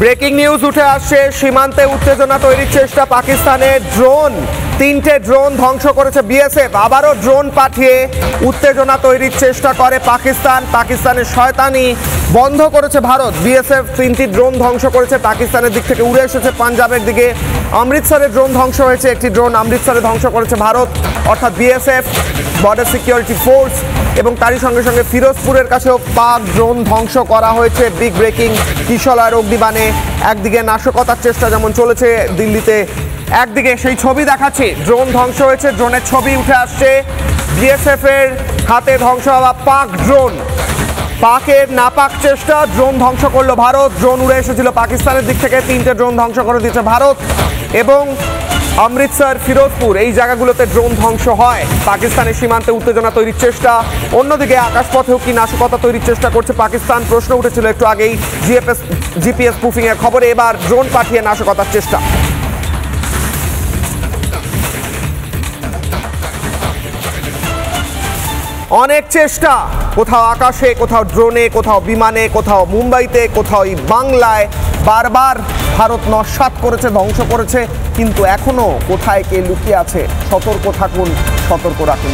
Breaking news উঠে আসছে, সীমান্তে উত্তেজনা তৈরির চেষ্টা পাকিস্তানের। ড্রোন, 3টে ড্রোন ধ্বংস করেছে বিএসএফ। আবারও ড্রোন পাঠিয়ে উত্তেজনা তৈরির চেষ্টা করে পাকিস্তান। পাকিস্তানের শয়তানি বন্ধ করেছে ভারত। বিএসএফ 3টি ড্রোন ধ্বংস করেছে, পাকিস্তানের দিক থেকে উড়ে এসেছে পাঞ্জাবের দিকে। অমৃতসরে ড্রোন ধ্বংস হয়েছে, একটি ড্রোন অমৃতসরে ধ্বংস করেছে ভারত, অর্থাৎ বিএসএফ, বর্ডার সিকিউরিটি ফোর্স। এবং তারই সঙ্গে সঙ্গে ফিরোজপুরের কাছেও পাক ড্রোন ধ্বংস করা হয়েছে। বিগ ব্রেকিং কিশলয়ের অগ্নিবাণে একদিকে নাশকতার চেষ্টা যেমন চলেছে দিল্লিতে, একদিকে সেই ছবি দেখাচ্ছি, ড্রোন ধ্বংস হয়েছে, ড্রোনের ছবি উঠে আসছে। বিএসএফ এর হাতে ধ্বংস হওয়া পাক ড্রোন, পাকের নাপাক চেষ্টা, ড্রোন ধ্বংস করলো ভারত। ড্রোন উড়ে এসেছিল পাকিস্তানের দিক থেকে, 3টে ড্রোন ধ্বংস করে দিয়েছে ভারত। এবং অমৃতসর, ফিরোজপুর এই জায়গাগুলোতে ড্রোন ধ্বংস হয়। পাকিস্তানের সীমান্তে উত্তেজনা তৈরির চেষ্টা, অন্যদিকে আকাশপথেও কি নাশকতা তৈরির চেষ্টা করছে পাকিস্তান। প্রশ্ন উঠেছিল একটু আগেই জিপিএস স্পুফিং এর খবরে, এবার ড্রোন পাঠিয়ে নাশকতার চেষ্টা। অনেক চেষ্টা, কোথাও আকাশে, কোথাও ড্রোনে, কোথাও বিমানে, কোথাও মুম্বাইতে, কোথাও বাংলায়। বারবার ভারত নস্যাৎ করেছে, ধ্বংস করেছে, কিন্তু এখনো কোথায় কে লুকিয়ে আছে। সতর্ক থাকুন, সতর্ক রাখুন।